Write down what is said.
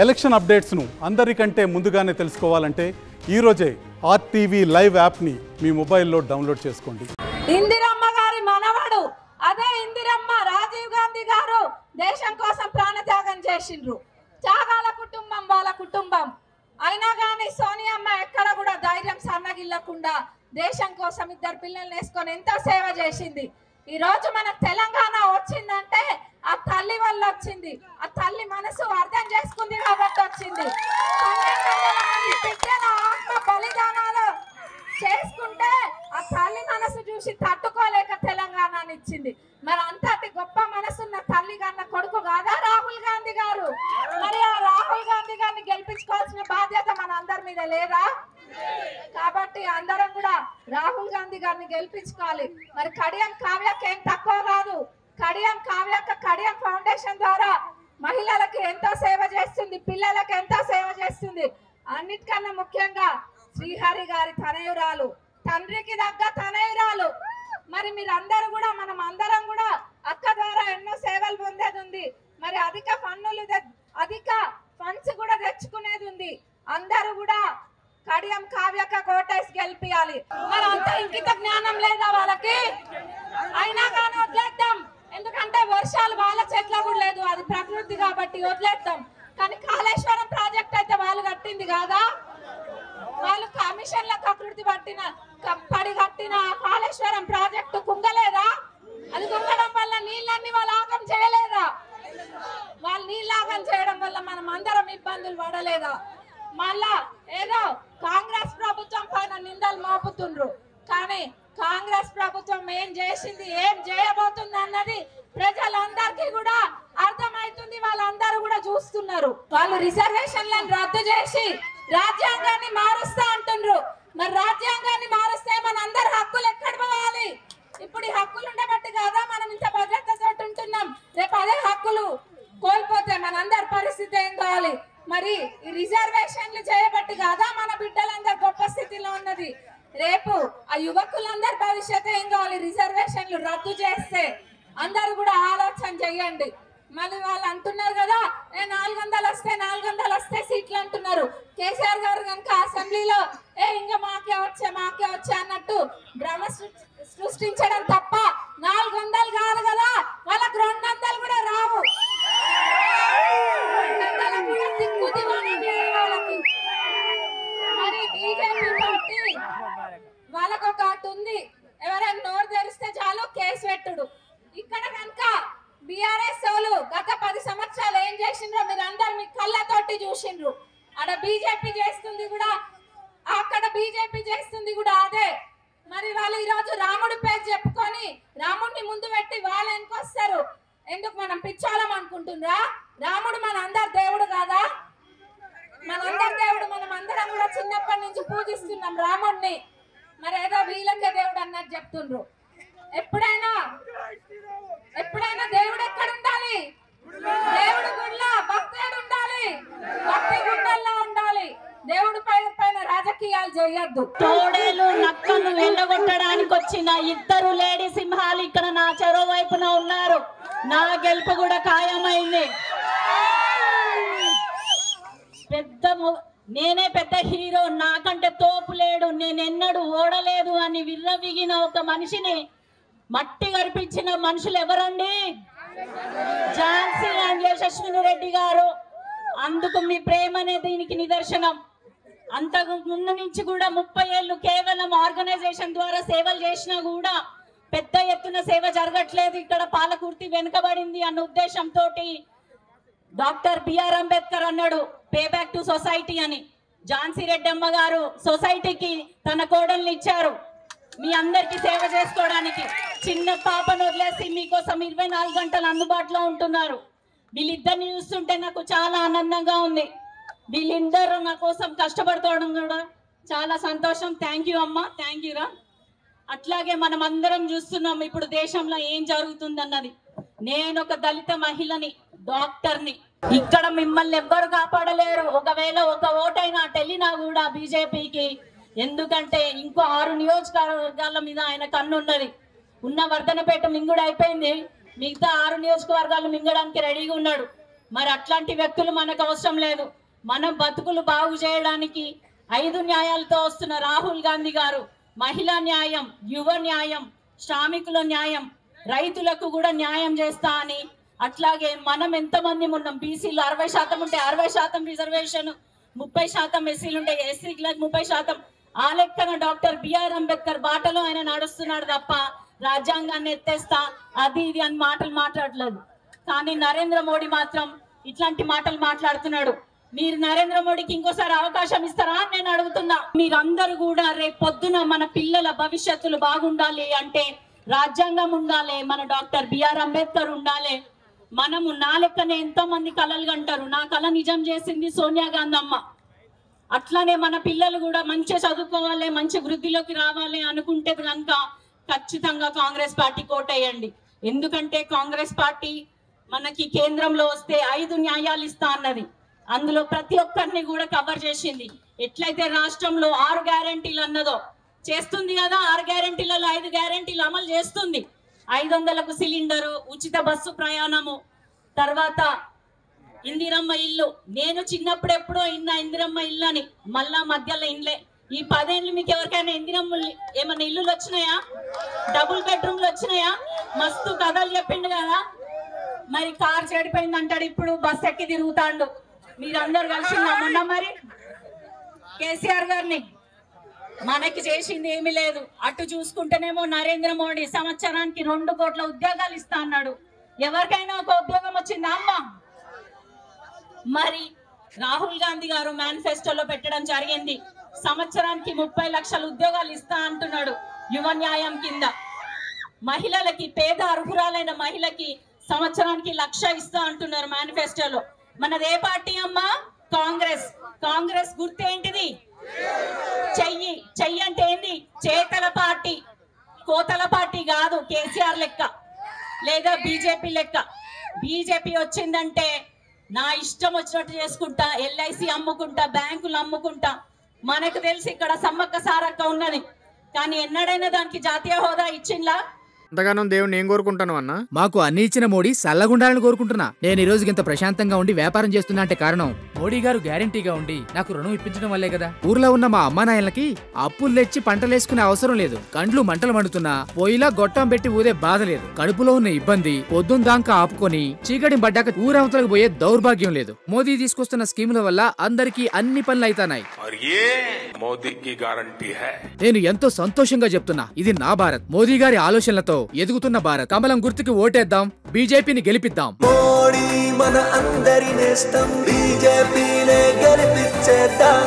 Election అప్డేట్స్ను అందరికంటే ముందుగానే తెలుసుకోవాలంటే ఈరోజే ఆర్టీవీ లైవ్ యాప్ని మీ మొబైల్లో డౌన్లోడ్ చేసుకోండి. ఇందిరమ్మ గారి మనవడు అదే ఇందిరమ్మ రాజీవ్ గాంధీ గారు దేశం కోసం ప్రాణత్యాగం చేసిండ్రు. త్యాగాల కుటుంబం వాళ్ళ కుటుంబం అయినా కానీ సోనియమ్మ ఎక్కడ కూడా ధైర్యం సన్నగిల్లకుండా దేశం కోసం ఇద్దరు పిల్లల్ని వేసుకొని ఎంతో సేవ చేసింది. ఈ రోజు మనకు తెలంగాణ వచ్చిందంటే ఆ తల్లి వల్ల వచ్చింది. ఆ తల్లి మనసు అర్థం చేసుకుంది కాబట్టి వచ్చింది. ఆత్మ బలిదానాలు చేసుకుంటే ఆ తల్లి మనసు చూసి తట్టుకోలేక తెలంగాణని ఇచ్చింది. మరి అంతటి గొప్ప మనసున్న తల్లి కన్నా కొడుకు కాదా రాహుల్ గాంధీ గారు? మరి ఆ రాహుల్ గాంధీ గారిని గెలిపించుకోవాల్సిన బాధ్యత మన అందరి మీద లేదా? కాబట్టి అందరం కూడా రాహుల్ గాంధీ గారిని గెలిపించుకోవాలి. మరి కడియం కావ్యకి ఏం తక్కువ కాదు. కడియం కావ్యక్క కడియం ఫౌండేషన్ ద్వారా మహిళలకు ఎంతో సేవ చేస్తుంది, పిల్లలకు ఎంతో సేవ చేస్తుంది. అన్నిటికన్నా ముఖ్యంగా శ్రీహరి గారి తనయురాలు, తండ్రికి దగ్గ తనయురాలు. మరి మీరందరూ కూడా మనం అందరం కూడా అక్క ద్వారా ఎన్నో సేవలు పొందేది ఉంది. మరి అధిక ఫండ్స్ కూడా తెచ్చుకునేది ఉంది. అందరూ కూడా కడియం కావ్యక కోటేసి గెలిపియాలి. మరి అంత ఇంకిత జ్ఞానం లేదా వాళ్ళకి? అయినా కానీ వదిలేద్దాం, ఎందుకంటే వర్షాలు వాళ్ళ చేతిలో కూడా లేదు, అది ప్రకృతి కాబట్టి వదిలేద్దాం. కానీ కాళేశ్వరం ప్రాజెక్ట్ అయితే వాళ్ళు కట్టింది కాదా? వాళ్ళు కమిషన్ల ప్రకృతి పడి కట్టిన కాళేశ్వరం ప్రాజెక్టు కుంగలేదా? అది కుంగడం వల్ల నీళ్ళన్ని వాళ్ళు ఆగం చేయలేదా? వాళ్ళు నీళ్ళు ఆగం చేయడం వల్ల మనం అందరం ఇబ్బందులు పడలేదా? మళ్ళా ఏదో కాంగ్రెస్ ప్రభుత్వం పైన నిందలు మోపుతుండ్రు. కానీ కాంగ్రెస్ ప్రభుత్వం ఏం చేసింది, ఏం చేయబోతుంది అన్నది ప్రజలందరికీ కూడా అర్థమైతుంది. వాళ్ళందరూ కూడా చూస్తున్నారు. వాళ్ళు రిజర్వేషన్లను రద్దు చేసి రాజ్యాంగాన్ని మారుస్తా అంటుండ్రు. మరి రాజ్యాంగాన్ని మారుస్తే మన అందరి హక్కులు ఎక్కడ పోవాలి? ఇప్పుడు ఈ హక్కులు ఉండబట్టి కాదా మనం ఇంత భద్రతతో ఉంటున్నాం? రేపు అదే హక్కులు కోల్పోతే మనందరి పరిస్థితి ఏం కావాలి? మరి ఈ రిజర్వేషన్లు చేయబట్టి కాదా మన బిడ్డలందరూ గొప్ప స్థితిలో ఉన్నది? రేపు ఆ యువకులందరి భవిష్యత్తు ఏం కావాలి? రిజర్వేషన్లు రద్దు చేస్తే అందరూ కూడా ఆలోచన చెయ్యండి. మళ్ళీ వాళ్ళు అంటున్నారు కదా 400 వస్తే సీట్లు అంటున్నారు. కేసీఆర్ గారు కనుక అసెంబ్లీలో ఇంకా మాకే వచ్చే అన్నట్టు భ్రమ సృష్టించడం తప్ప 400 కాదు కదా, వాళ్ళకి 200 కూడా రావు. 200 కూడా దిక్కు దివాణి వాళ్ళకి. మరి బీజేపీ పార్టీ వాళ్ళకు ఒకటి ఉంది, ఎవరైనా నోరు తెరిస్తే చాలు కేసు పెట్టుడు. ఇక్కడ కనుక బీఆర్ఎస్ వాళ్ళు గత 10 సంవత్సరాలు ఏం చేసిండ్రో మీరు అందరు మీ కళ్ళతోటి చూసిండ్రు. అక్కడ బీజేపీ చేస్తుంది కూడా, అక్కడ బీజేపీ చేస్తుంది కూడా అదే. మరి వాళ్ళు ఈరోజు రాముడి పేరు చెప్పుకొని రాముడిని ముందు పెట్టి వాళ్ళు వెనుకొస్తారు. ఎందుకు మనం పిచ్చోళం అనుకుంటుండ్రా? రాముడు మన అందరు దేవుడు కాదా? మనందరి దేవుడు. మనం అందరం కూడా చిన్నప్పటి నుంచి పూజిస్తున్నాం రాముడిని. మరి ఏదో వీళ్ళకే దేవుడు అన్నట్టు చెప్తుండ్రు. ఎప్పుడైనా దేవుడు ఎక్కడ ఉండాలి? దేవుడు గుడిలో భక్తుడు ఉండాలి, భక్తి గుడ్డల్లో ఉండాలి. దేవుడి పైన రాజకీయాలు చేయొద్దు. తోడేలు నక్కలు వెళ్ళగొట్టడానికి వచ్చిన 2 లేడీ సింహాలు ఇక్కడ నా చెరో వైపున ఉన్నారు. నా గెలుపు కూడా ఖాయమైంది. నేనే పెద్ద హీరో, నాకంటే తోపు లేడు, నేనెన్నడూ ఓడలేదు అని విర్రవిగిన ఒక మనిషిని మట్టి గడిపించిన మనుషులు ఎవరండి? ఝాన్సీ అండ్ యశస్విని రెడ్డి గారు. అందుకు మీ ప్రేమనే దీనికి నిదర్శనం. అంతకు ముందు నుంచి కూడా 30 ఏళ్ళు కేవలం ఆర్గనైజేషన్ ద్వారా సేవలు చేసినా కూడా పెద్ద ఎత్తున సేవ జరగట్లేదు. ఇక్కడ పాలకుర్తి వెనుకబడింది అన్న ఉద్దేశంతో డాక్టర్ బిఆర్ అంబేద్కర్ అన్నాడు పే బ్యాక్ టు సొసైటీ అని. ఝాన్సీ రెడ్డి అమ్మ గారు సొసైటీకి తన కోడల్ని ఇచ్చారు మీ అందరికి సేవ చేసుకోవడానికి. చిన్న పాపను వదిలేసి మీకోసం 24 గంటలు అందుబాటులో ఉంటున్నారు. వీళ్ళిద్దరిని చూస్తుంటే నాకు చాలా ఆనందంగా ఉంది. వీళ్ళిద్దరు నా కోసం కష్టపడుకోవడం కూడా చాలా సంతోషం. థ్యాంక్ యూ అమ్మ, థ్యాంక్ యూ రా. అట్లాగే మనం అందరం చూస్తున్నాం ఇప్పుడు దేశంలో ఏం జరుగుతుందన్నది. నేను ఒక దళిత మహిళని, డాక్టర్ని. ఇక్కడ మిమ్మల్ని ఎవ్వరు కాపాడలేరు. ఒకవేళ ఒక ఓటైనా వెళ్ళినా కూడా బీజేపీకి, ఎందుకంటే ఇంకో 6 నియోజకవర్గాల మీద ఆయన కన్ను ఉన్నది. ఉన్న వర్ధనపేట మింగుడు అయిపోయింది, మిగతా 6 నియోజకవర్గాలు మింగడానికి రెడీగా ఉన్నాడు. మరి అట్లాంటి వ్యక్తులు మనకు అవసరం లేదు. మనం బతుకులు బాగు చేయడానికి 5 న్యాయాలతో వస్తున్న రాహుల్ గాంధీ గారు మహిళా న్యాయం, యువ న్యాయం, శ్రామికుల న్యాయం, రైతులకు కూడా న్యాయం చేస్తా అని, అట్లాగే మనం ఎంతమంది ఉన్నాం, బీసీలు 60% ఉంటే 60% రిజర్వేషన్, 30% ఎస్సీలు ఉంటే ఎస్సీలకు 30%, ఆ లెక్కన డాక్టర్ బిఆర్ అంబేద్కర్ బాటలో ఆయన నడుస్తున్నాడు తప్ప రాజ్యాంగాన్ని ఎత్తేస్తా అది ఇది అని మాటలు మాట్లాడలేదు. కానీ నరేంద్ర మోడీ మాత్రం ఇట్లాంటి మాటలు మాట్లాడుతున్నాడు. మీరు నరేంద్ర మోడీకి ఇంకోసారి అవకాశం ఇస్తారా అని నేను అడుగుతున్నా. మీరందరూ కూడా రేపు పొద్దున మన పిల్లల భవిష్యత్తులు బాగుండాలి అంటే రాజ్యాంగం ఉండాలి, మన డాక్టర్ బిఆర్ అంబేద్కర్ ఉండాలి. మనము నా లెక్కనే ఎంతో మంది కలలు కంటారు. నా కళ నిజం చేసింది సోనియా గాంధీ అమ్మ. అట్లానే మన పిల్లలు కూడా మంచిగా చదువుకోవాలి, మంచి వృద్ధిలోకి రావాలి అనుకుంటే కనుక ఖచ్చితంగా కాంగ్రెస్ పార్టీ కోటేయండి. ఎందుకంటే కాంగ్రెస్ పార్టీ మనకి కేంద్రంలో వస్తే 5 న్యాయాలు ఇస్తా అన్నది. అందులో ప్రతి ఒక్కరిని కూడా కవర్ చేసింది. ఎట్లయితే రాష్ట్రంలో 6 గ్యారెంటీలు అన్నదో చేస్తుంది కదా, 6 గ్యారెంటీలలో 5 గ్యారెంటీలు అమలు చేస్తుంది. 500కు సిలిండరు, ఉచిత బస్సు ప్రయాణము, తర్వాత ఇందిరమ్మ ఇల్లు. నేను చిన్నప్పుడు ఎప్పుడో ఇందిరమ్మ ఇల్లు అని, మళ్ళా మధ్యలో ఇండ్లే. ఈ 10 ఏళ్ళు మీకు ఎవరికైనా ఇందిరమ్మ ఏమైనా ఇల్లులు వచ్చినాయా? డబుల్ బెడ్రూమ్లు వచ్చినాయా? మస్తు కథలు చెప్పిండు కదా. మరి కార్ చెడిపోయింది అంటాడు, ఇప్పుడు బస్ ఎక్కి తిరుగుతాడు. మీరందరూ కలిసి మొన్న మరి కేసీఆర్ గారిని మనకి చేసింది ఏమీ లేదు. అటు చూసుకుంటేనేమో నరేంద్ర మోడీ సంవత్సరానికి 2 కోట్ల ఉద్యోగాలు ఇస్తా అన్నాడు. ఎవరికైనా ఒక ఉద్యోగం వచ్చిందా అమ్మా? మరి రాహుల్ గాంధీ గారు మేనిఫెస్టోలో పెట్టడం జరిగింది, సంవత్సరానికి 30 లక్షల ఉద్యోగాలు ఇస్తా అంటున్నాడు యువ న్యాయం కింద. మహిళలకి, పేద అర్హురాలైన మహిళకి సంవత్సరానికి 1 లక్ష ఇస్తా అంటున్నారు మేనిఫెస్టోలో. మనది ఏ పార్టీ అమ్మా? కాంగ్రెస్. కాంగ్రెస్ గుర్తు ఏంటిది? చెయ్యి. చెయ్యి అంటే ఏంది? చేతల పార్టీ, కోతల పార్టీ కాదు. కేసీఆర్ లెక్క లేదా బీజేపీ లెక్క. బీజేపీ వచ్చిందంటే నా ఇష్టం వచ్చినట్టు చేసుకుంటా, ఎల్ఐసి అమ్ముకుంటా, బ్యాంకులు అమ్ముకుంటా. మనకు తెలిసి ఇక్కడ సమ్మక్క సారక్క ఉన్నది, కానీ ఎన్నడైనా దానికి జాతీయ హోదా ఇచ్చిందా? అంతగానం దేవుని ఏం కోరుకుంటాను అన్న? మాకు అన్ని ఇచ్చిన మోడీ సల్లగుండాలని కోరుకుంటున్నా. నేను ఈ రోజుకి ఇంత ప్రశాంతంగా ఉండి వ్యాపారం చేస్తున్నా అంటే కారణం మోడీ గారు గ్యారంటీగా ఉండి నాకు రుణం ఇప్పించడం వల్లే కదా. ఊర్లో ఉన్న మా అమ్మానాయనలకి అప్పులు తెచ్చి పంటలేసుకునే అవసరం లేదు. కండ్లు మంటలు మండుతున్నా పోయిలా గొట్టం పెట్టి ఊదే బాధ లేదు. కడుపులో ఉన్న ఇబ్బంది పొద్దున్న దాకా ఆపుకొని చీకటి పడ్డాక ఊరవతలకు పోయే దౌర్భాగ్యం లేదు. మోదీ తీసుకొస్తున్న స్కీముల వల్ల అందరికీ అన్ని పనులు అయితానాయి. నేను ఎంతో సంతోషంగా చెప్తున్నా, ఇది నా భారత్. మోదీ గారి ఆలోచనలతో ఎదుగుతున్న భారత్. కమలం గుర్తుకి ఓటేద్దాం, బీజేపీని గెలిపిద్దాం. మోడీ మన అందరి నేస్తం, బీజేపీనే గెలిపించేద్దాం.